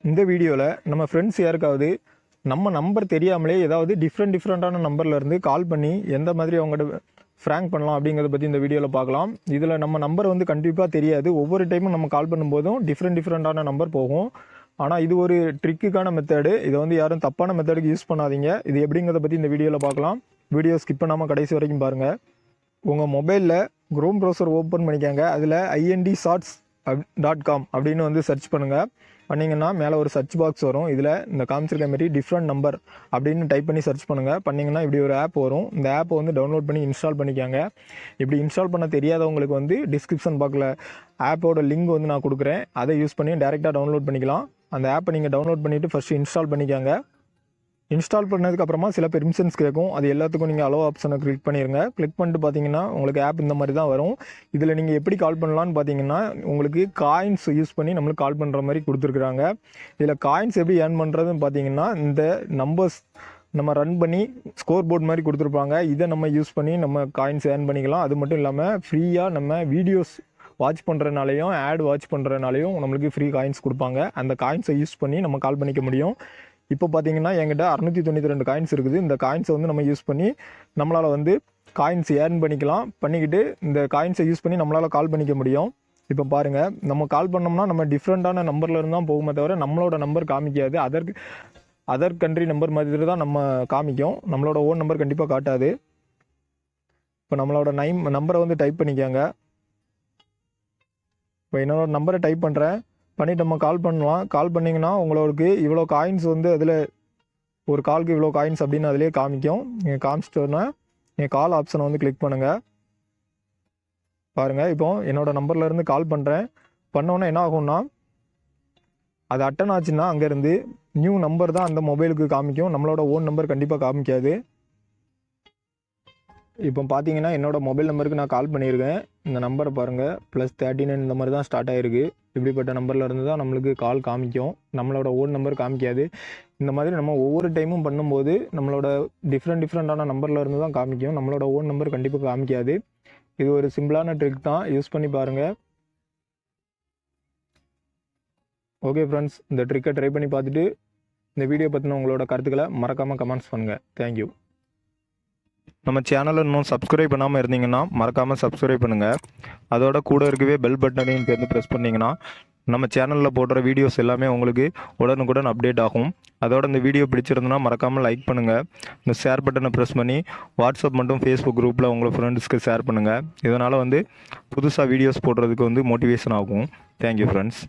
இந்த வீடியோவில் நம்ம ஃப்ரெண்ட்ஸ் யாருக்காவது நம்ம நம்பர் தெரியாமலே ஏதாவது டிஃப்ரெண்ட்டான நம்பர்லேருந்து கால் பண்ணி எந்த மாதிரி அவங்கள்ட்ட ஃப்ராங்க் பண்ணலாம் அப்படிங்கிறத பற்றி இந்த வீடியோவில் பார்க்கலாம். இதில் நம்ம நம்பர் வந்து கண்டிப்பாக தெரியாது. ஒவ்வொரு டைமும் நம்ம கால் பண்ணும்போதும் டிஃப்ரெண்ட்டான நம்பர் போகும். ஆனால் இது ஒரு ட்ரிக்குக்கான மெத்தடு. இதை வந்து யாரும் தப்பான மெத்தடுக்கு யூஸ் பண்ணாதீங்க. இது எப்படிங்கிறத பற்றி இந்த வீடியோவில் பார்க்கலாம். வீடியோ ஸ்கிப் பண்ணாமல் கடைசி வரைக்கும் பாருங்கள். உங்கள் மொபைலில் க்ரோம் ப்ரௌசர் ஓப்பன் பண்ணிக்காங்க. அதில் indshots.com அப்படின்னு வந்து சர்ச் பண்ணுங்கள். பண்ணிங்கன்னா மேலே ஒரு சர்ச் பாக்ஸ் வரும். இதில் இந்த காமிச்சிருக்க மாதிரி டிஃப்ரெண்ட் நம்பர் அப்படின்னு டைப் பண்ணி சர்ச் பண்ணுங்கள். பண்ணிங்கன்னா இப்படி ஒரு ஆப் வரும். இந்த ஆப்பை வந்து டவுன்லோட் பண்ணி இன்ஸ்டால் பண்ணிக்காங்க. இப்படி இன்ஸ்டால் பண்ண தெரியாதவங்களுக்கு வந்து டிஸ்கிரிப்ஷன் பாக்ஸில் ஆப்போட லிங்க் வந்து நான் கொடுக்குறேன். அதை யூஸ் பண்ணி டேரெக்டாக டவுன்லோட் பண்ணிக்கலாம். அந்த ஆப்பை நீங்கள் டவுன்லோட் பண்ணிவிட்டு ஃபஸ்ட்டு இன்ஸ்டால் பண்ணிக்காங்க. இன்ஸ்டால் பண்ணதுக்கப்புறமா சில பெர்மிஷன்ஸ் கேட்கும். அது எல்லாத்துக்கும் நீங்கள் அலோ ஆப்ஷனை கிளிக் பண்ணிடுங்க. கிளிக் பண்ணிட்டு பார்த்தீங்கன்னா உங்களுக்கு ஆப் இந்த மாதிரி தான் வரும். இதில் நீங்கள் எப்படி கால் பண்ணலான்னு பார்த்தீங்கன்னா உங்களுக்கு காயின்ஸ் யூஸ் பண்ணி நம்மளுக்கு கால் பண்ணுற மாதிரி கொடுத்துருக்குறாங்க. இதில் காயின்ஸ் எப்படி ஏர்ன் பண்ணுறதுன்னு பார்த்தீங்கன்னா இந்த நம்பர்ஸ் நம்ம ரன் பண்ணி ஸ்கோர் போர்ட் மாதிரி கொடுத்துருப்பாங்க. இதை நம்ம யூஸ் பண்ணி நம்ம காயின்ஸ் ஏர்ன் பண்ணிக்கலாம். அது மட்டும் இல்லாமல் ஃப்ரீயாக நம்ம வீடியோஸ் வாட்ச் பண்ணுறதுனாலையும் ஆட் வாட்ச் பண்ணுறதுனாலையும் நம்மளுக்கு ஃப்ரீ காயின்ஸ் கொடுப்பாங்க. அந்த காயின்ஸை யூஸ் பண்ணி நம்ம கால் பண்ணிக்க முடியும். இப்போ பார்த்தீங்கன்னா என்கிட்ட 692 காயின்ஸ் இருக்குது. இந்த காயின்ஸை வந்து நம்ம யூஸ் பண்ணி நம்மளால் வந்து காயின்ஸ் ஏர்ன் பண்ணிக்கலாம். பண்ணிக்கிட்டு இந்த காயின்ஸை யூஸ் பண்ணி நம்மளால் கால் பண்ணிக்க முடியும். இப்போ பாருங்கள், நம்ம கால் பண்ணோம்னா நம்ம டிஃப்ரெண்ட்டான நம்பரில் இருந்தால் போகுமே தவிர நம்மளோட நம்பர் காமிக்காது. அதர் கண்ட்ரி நம்பர் மாதிரி தான் நம்ம காமிக்கும். நம்மளோட ஓன் நம்பர் கண்டிப்பாக காட்டாது. இப்போ நம்மளோட நம்பரை வந்து டைப் பண்ணிக்காங்க. இப்போ என்னோட நம்பரை டைப் பண்ணுறேன். பண்ணிவிட்டு நம்ம கால் பண்ணலாம். கால் பண்ணிங்கன்னா உங்களுக்கு இவ்வளோ காயின்ஸ் வந்து அதில் ஒரு காலுக்கு இவ்வளோ காயின்ஸ் அப்படின்னு அதிலே காமிக்கும். நீங்கள் காமிச்சிட்டோன்னா நீங்கள் கால் ஆப்ஷனை வந்து கிளிக் பண்ணுங்கள். பாருங்கள், இப்போ என்னோடய நம்பர்லேருந்து கால் பண்ணுறேன். பண்ணோன்னே என்ன ஆகும்னா அது அட்டன் ஆச்சுன்னா அங்கேருந்து நியூ நம்பர் தான் அந்த மொபைலுக்கு காமிக்கும். நம்மளோட ஓன் நம்பர் கண்டிப்பாக காமிக்காது. இப்போ பார்த்தீங்கன்னா என்னோடய மொபைல் நம்பருக்கு நான் கால் பண்ணியிருக்கேன். இந்த நம்பரை பாருங்கள், +39 இந்த மாதிரி தான் ஸ்டார்ட் ஆகிருக்கு. இப்படிப்பட்ட நம்பரில் இருந்து தான் நம்மளுக்கு கால் காமிக்கும். நம்மளோட ஓன் நம்பர் காமிக்காது. இந்த மாதிரி நம்ம ஒவ்வொரு டைமும் பண்ணும்போது நம்மளோட டிஃப்ரெண்ட்டான நம்பரில் இருந்து தான் காமிக்கும். நம்மளோட ஓன் நம்பர் கண்டிப்பாக காமிக்காது. இது ஒரு சிம்பிளான ட்ரிக் தான், யூஸ் பண்ணி பாருங்கள். ஓகே ஃப்ரெண்ட்ஸ், இந்த ட்ரிக்கை ட்ரை பண்ணி பார்த்துட்டு இந்த வீடியோ பற்றின உங்களோட கருத்துக்களை மறக்காமல் கமெண்ட்ஸ் பண்ணுங்கள். தேங்க்யூ. நம்ம சேனலை இன்னும் சப்ஸ்கிரைப் பண்ணாமல் இருந்தீங்கன்னா மறக்காமல் சப்ஸ்கிரைப் பண்ணுங்கள். அதோட கூட இருக்கவே பெல் பட்டனையும் சேர்ந்து ப்ரெஸ் பண்ணிங்கன்னா நம்ம சேனலில் போடுற வீடியோஸ் எல்லாமே உங்களுக்கு உடனுக்குடன் அப்டேட் ஆகும். அதோட இந்த வீடியோ பிடிச்சிருந்தனா மறக்காமல் லைக் பண்ணுங்கள். இந்த ஷேர் பட்டனை ப்ரெஸ் பண்ணி வாட்ஸ்அப் மற்றும் ஃபேஸ்புக் குரூப்பில் உங்கள் ஃப்ரெண்ட்ஸ்க்கு ஷேர் பண்ணுங்கள். இதனால் வந்து புதுசாக வீடியோஸ் போடுறதுக்கு வந்து மோட்டிவேஷன் ஆகும். Thank you friends.